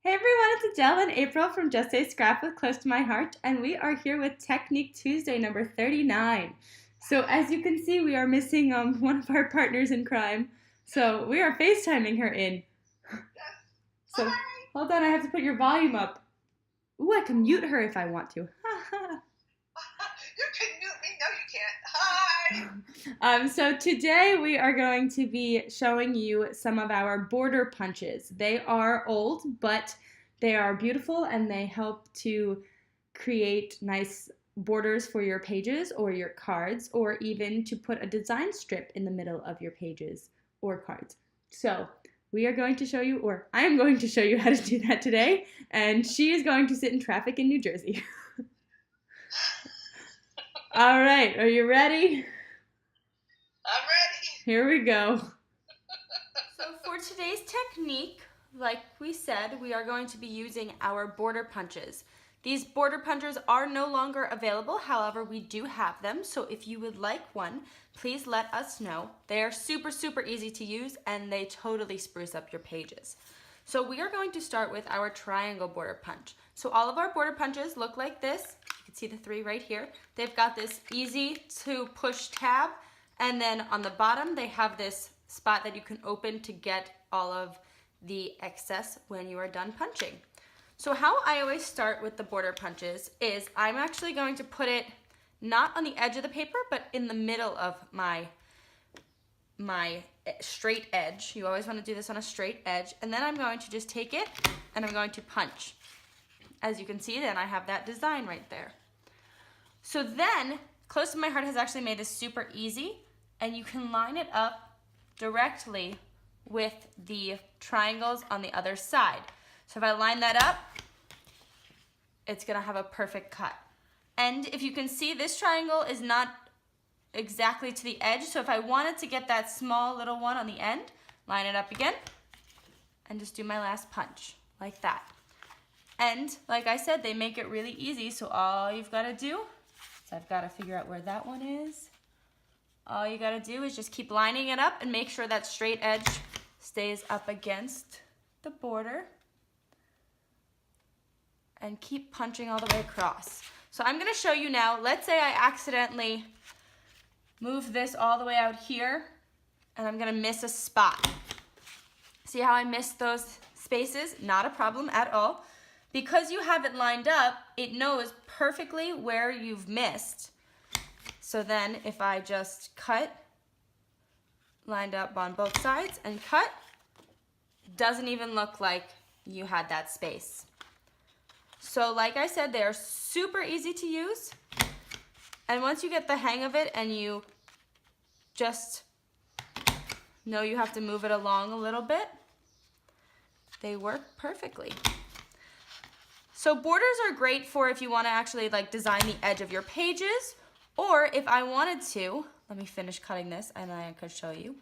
Hey everyone, it's Adele and April from Just Say Scrap with Close to My Heart, and we are here with Technique Tuesday number 39. So as you can see, we are missing one of our partners in crime. So we are FaceTiming her in. So hold on, I have to put your volume up. Ooh, I can mute her if I want to. You can mute me. No, you can't. Hi. So today we are going to be showing you some of our border punches. They are old, but they are beautiful and they help to create nice borders for your pages or your cards, or even to put a design strip in the middle of your pages or cards. So we are going to show you, or I am going to show you how to do that today, and she is going to sit in traffic in New Jersey. All right, are you ready? I'm ready. Here we go. So for today's technique, like we said, we are going to be using our border punches. These border punches are no longer available, however, we do have them. So if you would like one, please let us know. They are super, super easy to use and they totally spruce up your pages. So we are going to start with our triangle border punch. So all of our border punches look like this. You can see the three right here. They've got this easy to push tab, and then on the bottom they have this spot that you can open to get all of the excess when you are done punching. So how I always start with the border punches is I'm actually going to put it not on the edge of the paper, but in the middle of my straight edge. You always want to do this on a straight edge. And then I'm going to just take it and I'm going to punch. As you can see, then I have that design right there. So then, Close to My Heart has actually made this super easy, and you can line it up directly with the triangles on the other side. So if I line that up, it's gonna have a perfect cut. And if you can see, this triangle is not exactly to the edge, so if I wanted to get that small little one on the end, line it up again, and just do my last punch, like that. And like I said, they make it really easy, so all you've gotta do, so I've gotta figure out where that one is. All you gotta do is just keep lining it up and make sure that straight edge stays up against the border. And keep punching all the way across. So I'm gonna show you now, let's say I accidentally move this all the way out here and I'm gonna miss a spot. See how I missed those spaces? Not a problem at all. Because you have it lined up, it knows perfectly where you've missed. So then if I just cut, lined up on both sides and cut, doesn't even look like you had that space. So like I said, they are super easy to use. And once you get the hang of it and you just know you have to move it along a little bit, they work perfectly. So borders are great for if you want to actually like design the edge of your pages, or if I wanted to, let me finish cutting this and then I could show you.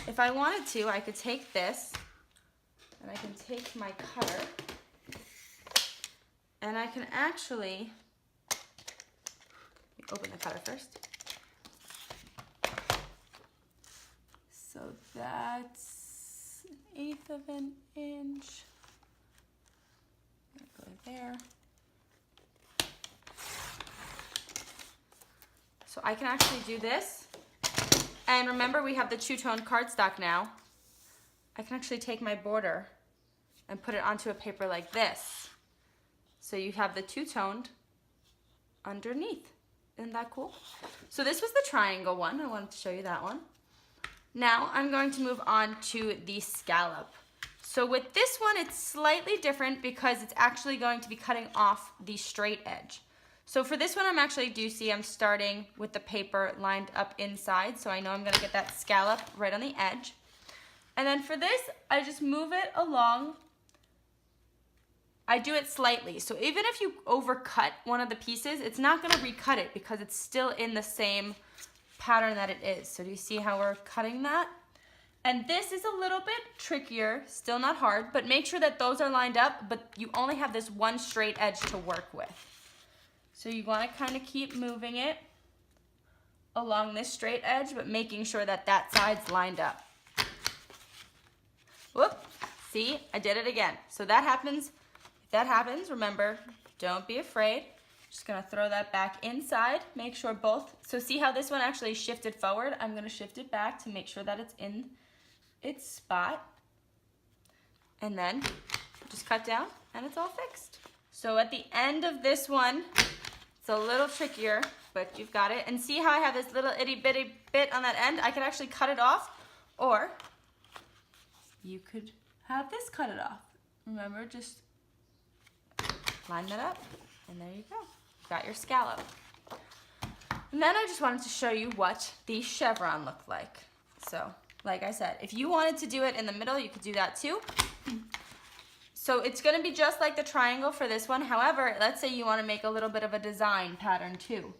If I wanted to, I could take this and I can take my cutter and I can actually, let me open the cutter first. So that's 1/8 of an inch. Go there. So I can actually do this. And remember, we have the two-tone cardstock now. I can actually take my border and put it onto a paper like this. So you have the two-toned underneath. Isn't that cool? So this was the triangle one. I wanted to show you that one. Now I'm going to move on to the scallop. So with this one, it's slightly different because it's actually going to be cutting off the straight edge. So for this one, I'm starting with the paper lined up inside, so I know I'm gonna get that scallop right on the edge. And then for this, I just move it along. I do it slightly, so even if you overcut one of the pieces, it's not gonna recut it because it's still in the same pattern that it is. So do you see how we're cutting that? And this is a little bit trickier, still not hard, but make sure that those are lined up, but you only have this one straight edge to work with. So you wanna kind of keep moving it along this straight edge, but making sure that that side's lined up. Whoop, See, I did it again. So that happens. If that happens, remember, don't be afraid. Just gonna throw that back inside. Make sure both. So see how this one actually shifted forward? I'm gonna shift it back to make sure that it's in its spot. And then just cut down and it's all fixed. So at the end of this one, it's a little trickier, but you've got it. And see how I have this little itty bitty bit on that end? I can actually cut it off, or you could have this cut it off. Remember, just line that up, and there you go. Got your scallop. And then I just wanted to show you what the chevron looked like. So, like I said, if you wanted to do it in the middle, you could do that too. So it's gonna be just like the triangle for this one. However, let's say you wanna make a little bit of a design pattern too.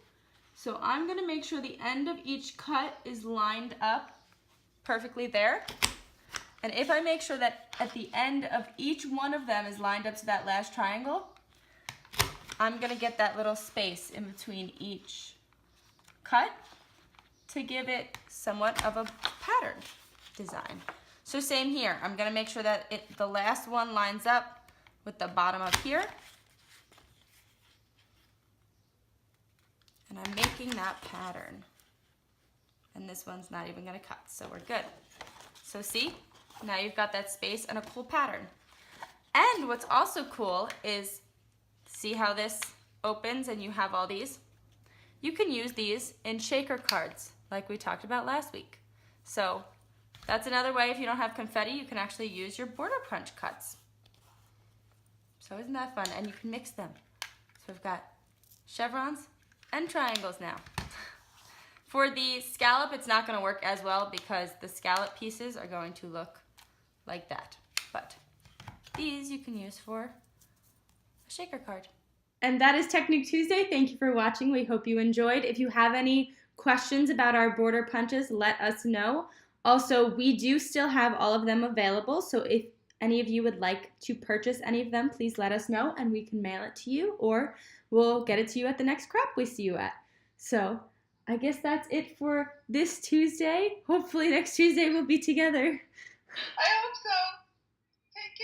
So I'm gonna make sure the end of each cut is lined up perfectly there. And if I make sure that at the end of each one of them is lined up to that last triangle, I'm gonna get that little space in between each cut to give it somewhat of a pattern design. So same here, I'm gonna make sure that the last one lines up with the bottom up here. And I'm making that pattern. And this one's not even gonna cut, so we're good. So see, now you've got that space and a cool pattern. And what's also cool is, see how this opens and you have all these? You can use these in shaker cards like we talked about last week. So that's another way. If you don't have confetti, you can actually use your border punch cuts. So isn't that fun? And you can mix them. So we've got chevrons and triangles now. For the scallop, it's not going to work as well because the scallop pieces are going to look like that. But these you can use for a shaker card. And that is Technique Tuesday. Thank you for watching. We hope you enjoyed. If you have any questions about our border punches, let us know. Also, we do still have all of them available, so if any of you would like to purchase any of them, please let us know and we can mail it to you, or we'll get it to you at the next crop we see you at. So I guess that's it for this Tuesday. Hopefully next Tuesday we'll be together. I hope so. Take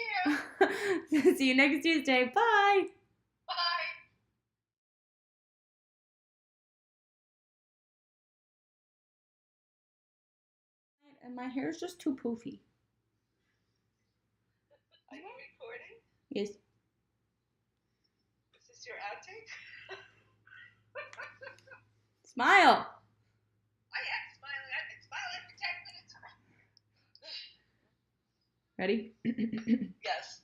care. See you next Tuesday. Bye. Bye. And my hair is just too poofy. Are you recording? Yes. Is this your outtake? Smile. I am smiling. I've been smiling for 10 minutes. Ready? Yes.